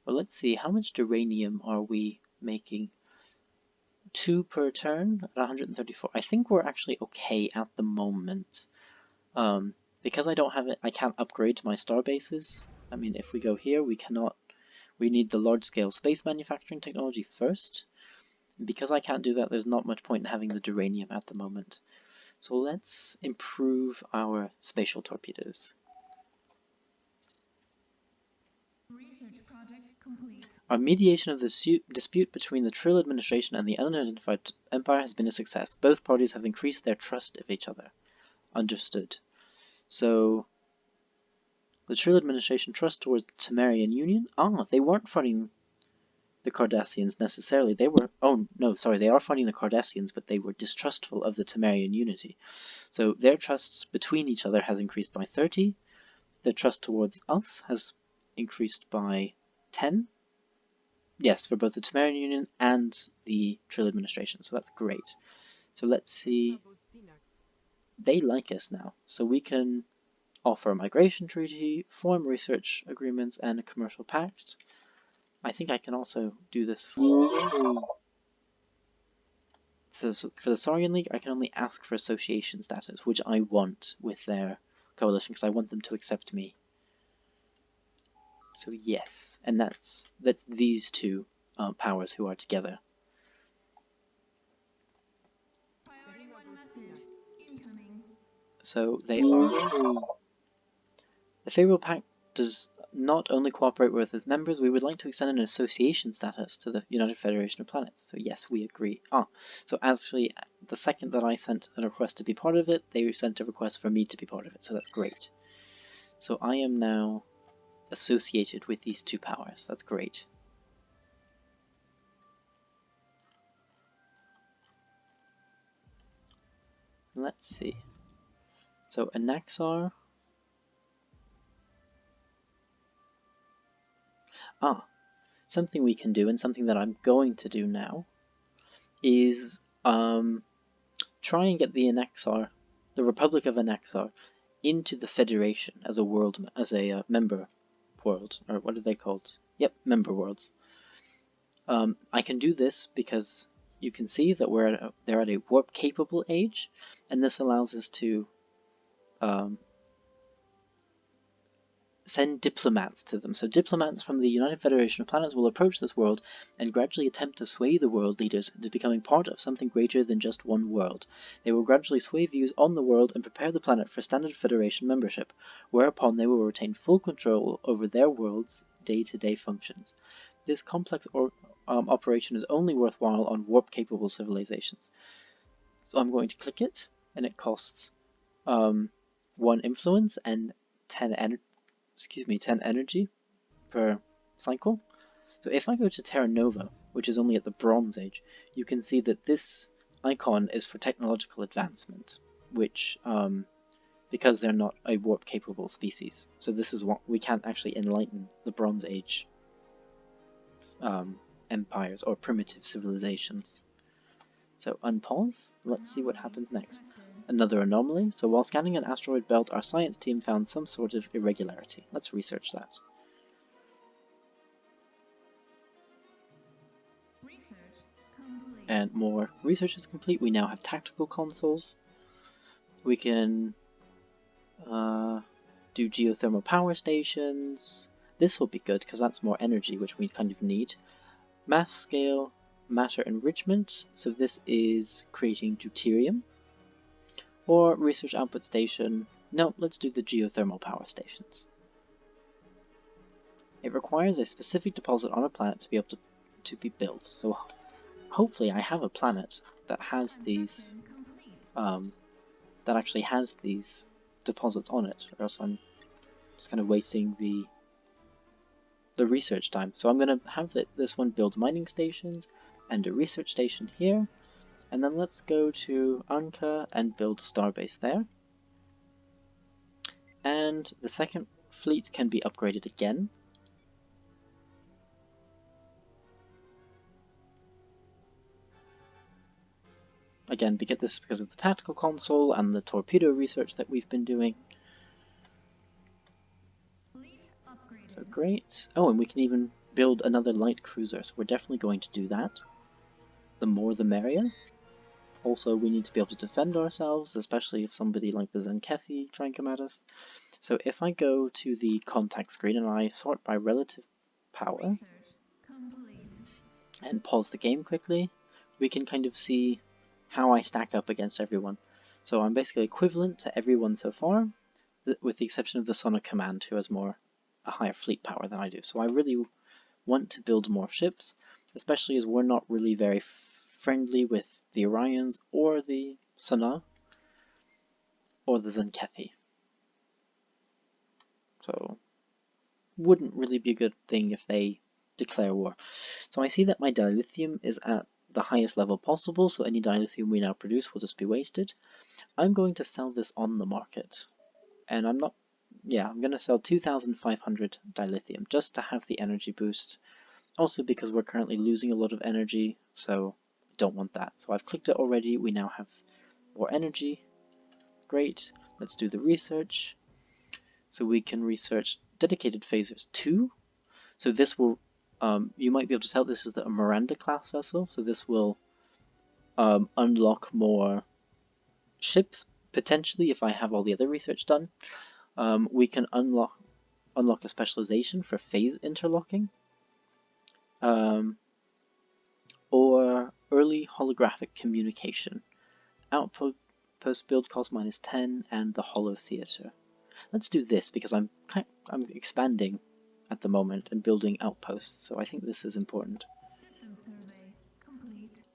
Well, let's see, how much duranium are we making? 2 per turn at 134. I think we're actually okay at the moment. Because I don't have it, I can't upgrade my star bases. I mean, if we go here, we cannot... We need the large-scale space manufacturing technology first. Because I can't do that, there's not much point in having the duranium at the moment. So let's improve our spatial torpedoes. Research project complete. Our mediation of the dispute between the Trill administration and the unidentified empire has been a success. Both parties have increased their trust of each other. Understood. So, the Trill administration trust towards the Temerian Union? Ah, they weren't fighting the Cardassians necessarily. They were... Oh, no, sorry, they are fighting the Cardassians, but they were distrustful of the Temerian unity. So, their trust between each other has increased by 30. Their trust towards us has increased by 10. Yes, for both the Temerian Union and the Trill administration, so that's great. So let's see... They like us now, so we can offer a migration treaty, form research agreements, and a commercial pact. I think I can also do this for... So for the Saurian League, I can only ask for association status, which I want with their coalition, because I want them to accept me. So yes, and that's these two powers who are together. Priority 1 message incoming. So they are... The Favorable Pact does not only cooperate with its members, we would like to extend an association status to the United Federation of Planets. So yes, we agree. So actually, the second that I sent a request to be part of it, they sent a request for me to be part of it, so that's great. So I am now associated with these two powers. That's great. Let's see. So Anaxar... Something we can do, and something that I'm going to do now, is try and get the Anaxar, the Republic of Anaxar, into the Federation as a world, as a member world, or what are they called? Yep, member worlds. I can do this because you can see that they're at a warp-capable age, and this allows us to send diplomats to them. So diplomats from the United Federation of Planets will approach this world and gradually attempt to sway the world leaders into becoming part of something greater than just one world. They will gradually sway views on the world and prepare the planet for standard Federation membership, whereupon they will retain full control over their world's day-to-day functions. This complex operation is only worthwhile on warp-capable civilizations. So I'm going to click it, and it costs 1 influence and 10 energy per cycle. So if I go to Terra Nova, which is only at the Bronze Age, you can see that this icon is for technological advancement, which, because they're not a warp-capable species. So this is what we can't actually enlighten the Bronze Age empires or primitive civilizations. So unpause, let's see what happens next. Another anomaly. So while scanning an asteroid belt, our science team found some sort of irregularity. Let's research that. Research complete. And more research is complete. We now have tactical consoles. We can do geothermal power stations. This will be good because that's more energy, which we kind of need. Mass scale matter enrichment. So this is creating deuterium. Or research output station. No, let's do the geothermal power stations. It requires a specific deposit on a planet to be able to be built. So hopefully I have a planet that has these, that actually has these deposits on it, or else I'm just kind of wasting the research time. So I'm going to have this one build mining stations and a research station here. And then let's go to Anka and build a starbase there. And the second fleet can be upgraded again. Again, this is because of the tactical console and the torpedo research that we've been doing. Fleet upgraded. So great. Oh, and we can even build another light cruiser, so we're definitely going to do that. The more the merrier. Also, we need to be able to defend ourselves, especially if somebody like the Zenkethi try and come at us. So if I go to the contact screen and I sort by relative power Research complete. and pause the game quickly, we can kind of see how I stack up against everyone. So I'm basically equivalent to everyone so far, with the exception of the Son of Command, who has a higher fleet power than I do. So I really want to build more ships, especially as we're not really very friendly with the Orions or the Sana or the Zenkethi. So wouldn't really be a good thing if they declare war. So I see that my dilithium is at the highest level possible, so any dilithium we now produce will just be wasted. I'm going to sell this on the market, and I'm going to sell 2,500 dilithium just to have the energy boost. Also because we're currently losing a lot of energy, so I don't want that. So I've clicked it already, we now have more energy. Great, let's do the research. So we can research dedicated phasers 2. So this will, you might be able to tell this is the Miranda class vessel, so this will unlock more ships, potentially, if I have all the other research done. We can unlock a specialization for phase interlocking, or early holographic communication. Outpost build cost -10, and the Holo Theater. Let's do this because I'm expanding at the moment and building outposts, so I think this is important. System survey complete.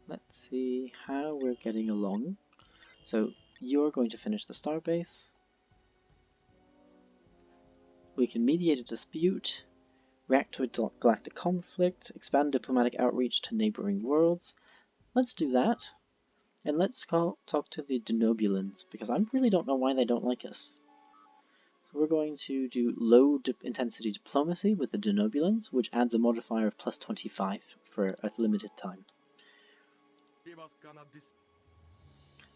Let's see how we're getting along. So you're going to finish the starbase. We can mediate a dispute, react to a galactic conflict, expand diplomatic outreach to neighboring worlds. Let's do that. And let's talk to the Denobulans, because I really don't know why they don't like us. So we're going to do low intensity diplomacy with the Denobulans, which adds a modifier of +25 for a limited time.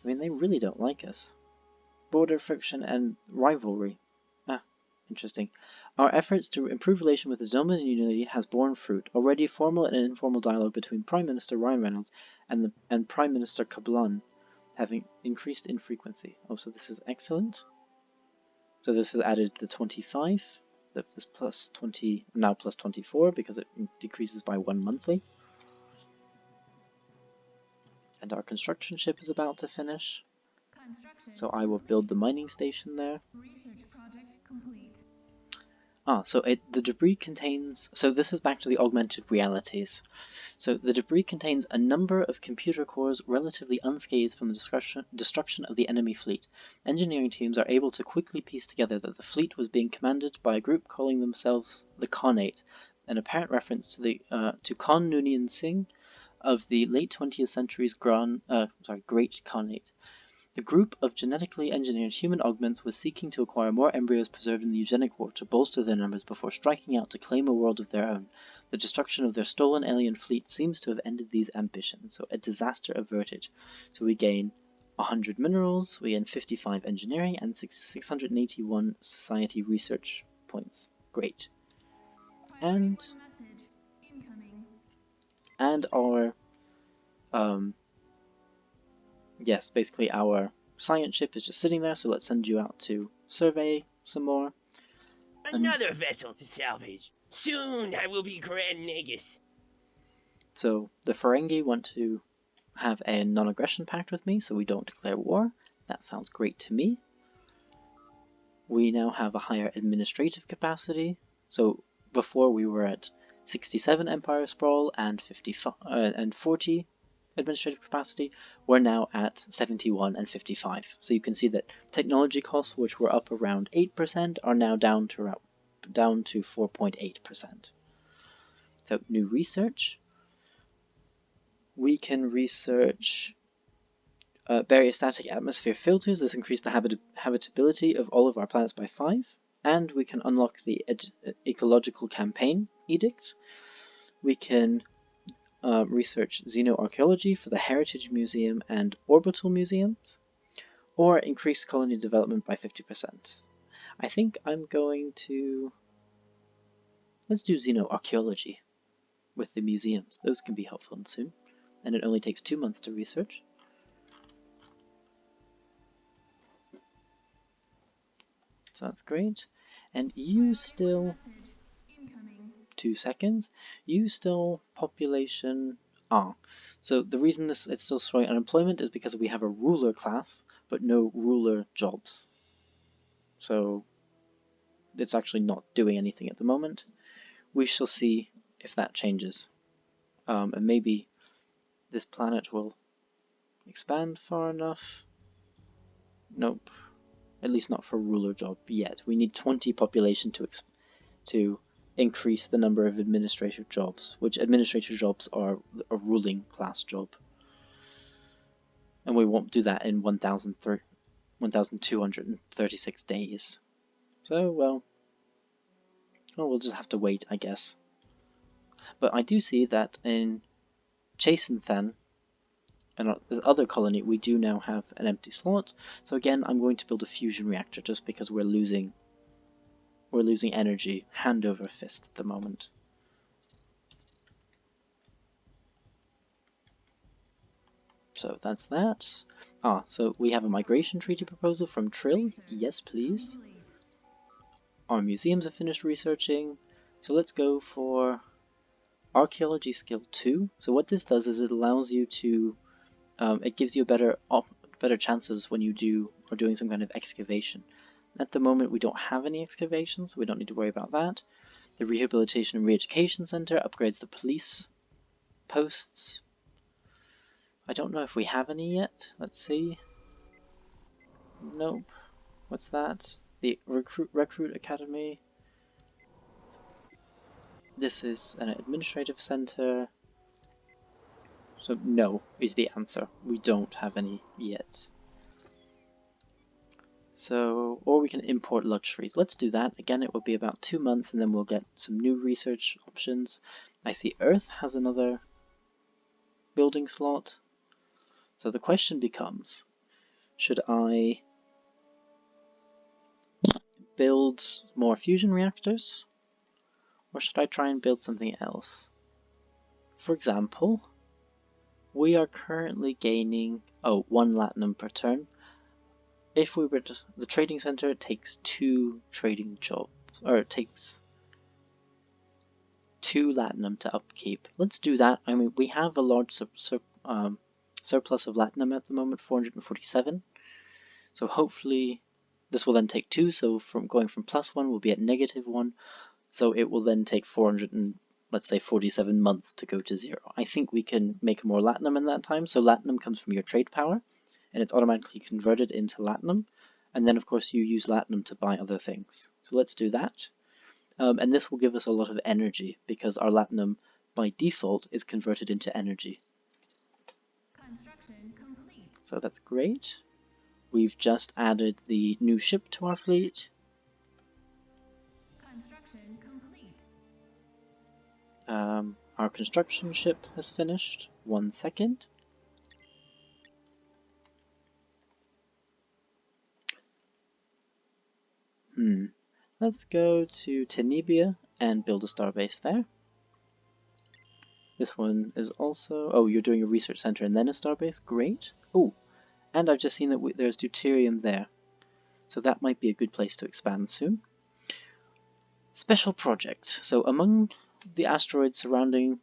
I mean, they really don't like us. Border friction and rivalry. Interesting. Our efforts to improve relation with the Dominant Unity has borne fruit. Already formal and informal dialogue between Prime Minister Ryan Reynolds and Prime Minister Kablan having increased in frequency. Oh, so this is excellent. So this has added the 25, this plus 20, now plus 24 because it decreases by 1 monthly. And our construction ship is about to finish. So I will build the mining station there. Research project complete. So the debris contains, so this is back to the augmented realities. So the debris contains a number of computer cores relatively unscathed from the destruction of the enemy fleet. Engineering teams are able to quickly piece together that the fleet was being commanded by a group calling themselves the Khanate, an apparent reference to Khan Noonien Singh of the late 20th century's Great Khanate. The group of genetically engineered human augments was seeking to acquire more embryos preserved in the eugenic war to bolster their numbers before striking out to claim a world of their own. The destruction of their stolen alien fleet seems to have ended these ambitions, so a disaster averted. So we gain 100 minerals, we gain 55 engineering, and 681 society research points. Great. And our yes, basically our science ship is just sitting there, so let's send you out to survey some more. Another vessel to salvage. Soon I will be Grand Nagus. So the Ferengi want to have a non-aggression pact with me, so we don't declare war. That sounds great to me. We now have a higher administrative capacity. So before we were at 67 Empire Sprawl and 40 administrative capacity, we're now at 71 and 55. So you can see that technology costs, which were up around 8%, are now down to 4.8%. So new research. We can research baryostatic atmosphere filters. This increased the habitability of all of our planets by 5. And we can unlock the ecological campaign edict. We can research xenoarchaeology for the Heritage Museum and Orbital Museums, or increase colony development by 50%. I think I'm going to... let's do xenoarchaeology with the museums. Those can be helpful and soon, and it only takes 2 months to research. So that's great. And you still... 2 seconds. You still population... so the reason it's still showing unemployment is because we have a ruler class, but no ruler jobs. So it's actually not doing anything at the moment. We shall see if that changes. And maybe this planet will expand far enough. Nope. At least not for a ruler job yet. We need 20 population to increase the number of administrative jobs, which administrative jobs are a ruling class job. And we won't do that in 1,236 days. So, well, we'll just have to wait, I guess. But I do see that in Chasenthan, and this other colony, we do now have an empty slot. So again, I'm going to build a fusion reactor just because we're losing energy hand over fist at the moment. So that's that. So we have a migration treaty proposal from Trill. Yes, please. Our museums have finished researching. So let's go for Archaeology Skill 2. So what this does is it allows you to, it gives you better chances when you are doing some kind of excavation. At the moment we don't have any excavations, so we don't need to worry about that. The Rehabilitation and Re-Education Center upgrades the police posts. I don't know if we have any yet. Let's see. Nope. What's that? The Recruit Academy. This is an administrative center. So no is the answer. We don't have any yet. So, or we can import luxuries. Let's do that. Again, it will be about 2 months and then we'll get some new research options. I see Earth has another building slot. So the question becomes, should I build more fusion reactors? Or should I try and build something else? For example, we are currently gaining 1 latinum per turn. If we were to, the trading center, it takes 2 trading jobs, or it takes 2 latinum to upkeep. Let's do that. I mean, we have a large surplus of latinum at the moment, 447. So hopefully this will then take 2. So from going from +1, we'll be at -1. So it will then take 47 months to go to 0. I think we can make more latinum in that time. So latinum comes from your trade power, and it's automatically converted into latinum. And then, of course, you use latinum to buy other things. So let's do that. And this will give us a lot of energy, because our latinum, by default, is converted into energy. Construction complete. So that's great. We've just added the new ship to our fleet. Construction complete. Our construction ship has finished. 1 second. Let's go to Tenebia and build a starbase there. This one is also... you're doing a research center and then a starbase? Great. And I've just seen that there's deuterium there. So that might be a good place to expand soon. Special project. So among the asteroids surrounding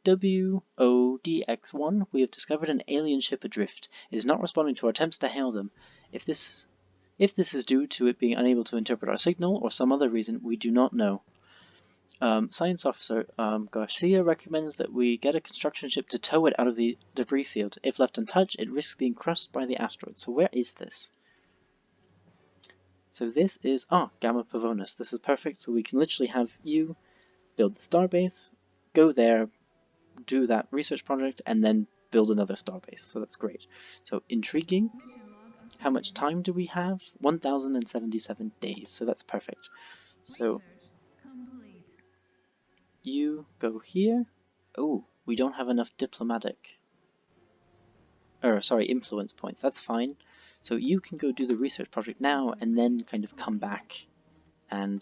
WODX1, we have discovered an alien ship adrift. It is not responding to our attempts to hail them. If this is due to it being unable to interpret our signal or some other reason, we do not know. Science Officer Garcia recommends that we get a construction ship to tow it out of the debris field. If left untouched, it risks being crushed by the asteroid. So where is this? So this is, Gamma Pavonis. This is perfect, so we can literally have you build the starbase, go there, do that research project, and then build another starbase. So that's great. So intriguing. How much time do we have? 1,077 days, so that's perfect. So you go here. we don't have enough influence points. That's fine. So you can go do the research project now and then kind of come back and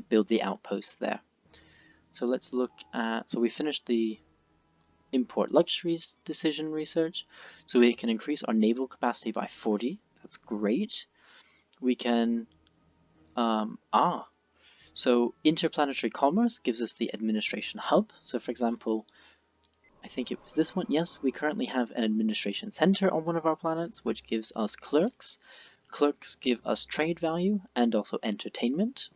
build the outposts there. So let's look at, so we finished the import luxuries decision research. So we can increase our naval capacity by 40. That's great. We can, so interplanetary commerce gives us the administration hub. So for example, I think it was this one. Yes, we currently have an administration center on one of our planets, which gives us clerks. Clerks give us trade value and also entertainment.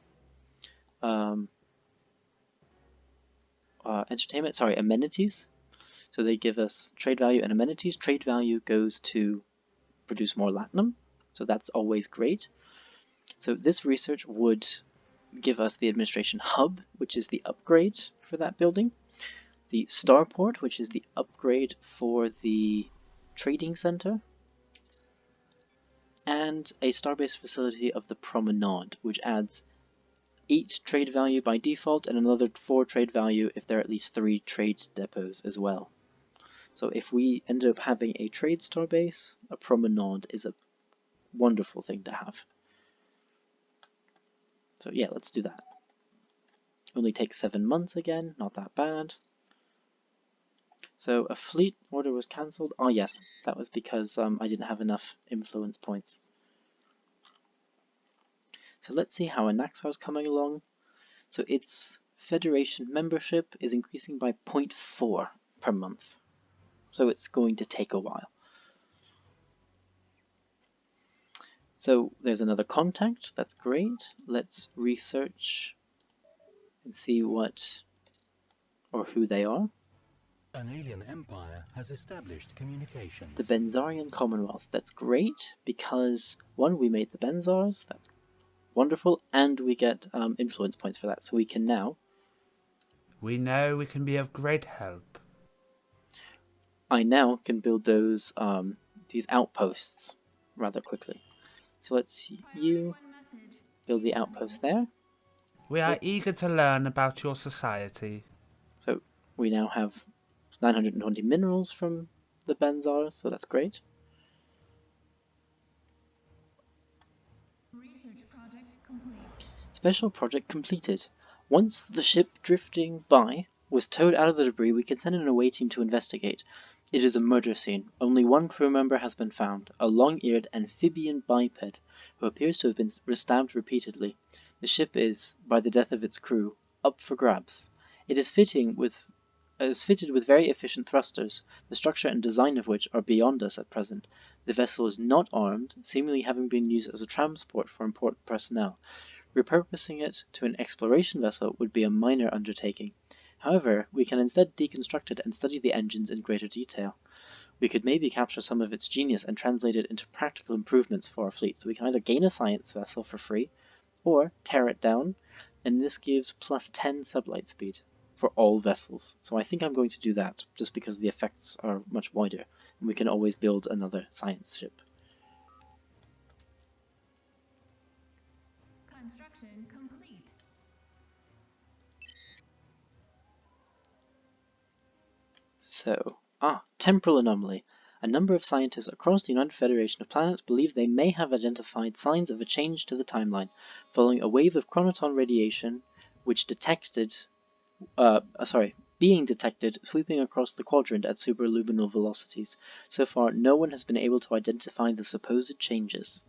Amenities. So they give us trade value and amenities. Trade value goes to produce more latinum, so that's always great. So this research would give us the administration hub, which is the upgrade for that building, the starport, which is the upgrade for the trading center, and a starbase facility of the promenade, which adds 8 trade value by default and another 4 trade value if there are at least 3 trade depots as well. So if we end up having a trade starbase, a promenade is a wonderful thing to have. So yeah, let's do that. Only takes 7 months again, not that bad. So a fleet order was cancelled. Oh yes, that was because I didn't have enough influence points. So let's see how Anaxar's coming along. So its Federation membership is increasing by 0.4 per month. So it's going to take a while. So there's another contact, that's great. Let's research and see what or who they are. An alien empire has established communications. The Benzarian Commonwealth, that's great because one, we made the Benzars, that's wonderful, and we get influence points for that, so we can now... We know we can be of great help. I now can build those these outposts rather quickly. So let's you build the outpost there. We are eager to learn about your society. So we now have 920 minerals from the Benzar, so that's great. Research project complete. Special project completed. Once the ship drifting by was towed out of the debris, we can send in an away team to investigate. It is a murder scene. Only one crew member has been found, a long-eared amphibian biped who appears to have been stabbed repeatedly. The ship is, by the death of its crew, up for grabs. It is fitted with very efficient thrusters, the structure and design of which are beyond us at present. The vessel is not armed, seemingly having been used as a transport for important personnel. Repurposing it to an exploration vessel would be a minor undertaking. However, we can instead deconstruct it and study the engines in greater detail. We could maybe capture some of its genius and translate it into practical improvements for our fleet, so we can either gain a science vessel for free, or tear it down, and this gives plus 10 sublight speed for all vessels. So I think I'm going to do that, just because the effects are much wider, and we can always build another science ship. Construction complete. So, temporal anomaly. A number of scientists across the United Federation of Planets believe they may have identified signs of a change to the timeline, following a wave of chronoton radiation, which being detected sweeping across the quadrant at superluminal velocities. So far, no one has been able to identify the supposed changes.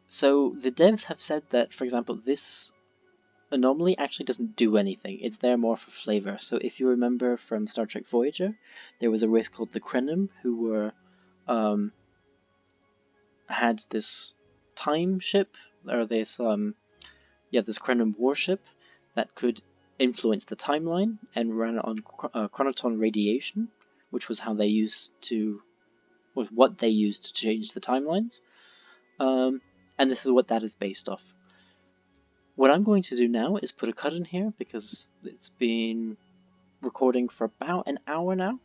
So the devs have said that, for example, this anomaly actually doesn't do anything. It's there more for flavor. So if you remember from Star Trek Voyager, there was a race called the Krenim who were had this time ship, or this this Krenim warship that could influence the timeline and ran on chronoton radiation, which was what they used to change the timelines. And this is what that is based off. What I'm going to do now is put a cut in here because it's been recording for about an hour now.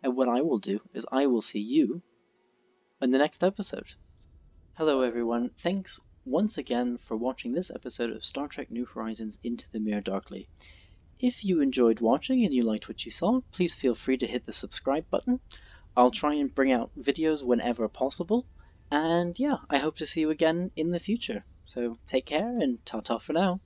And what I will do is I will see you in the next episode. Hello everyone, thanks once again for watching this episode of Star Trek New Horizons Into the Mirror Darkly. If you enjoyed watching and you liked what you saw, please feel free to hit the subscribe button. I'll try and bring out videos whenever possible, and yeah, I hope to see you again in the future. So take care and ta-ta for now.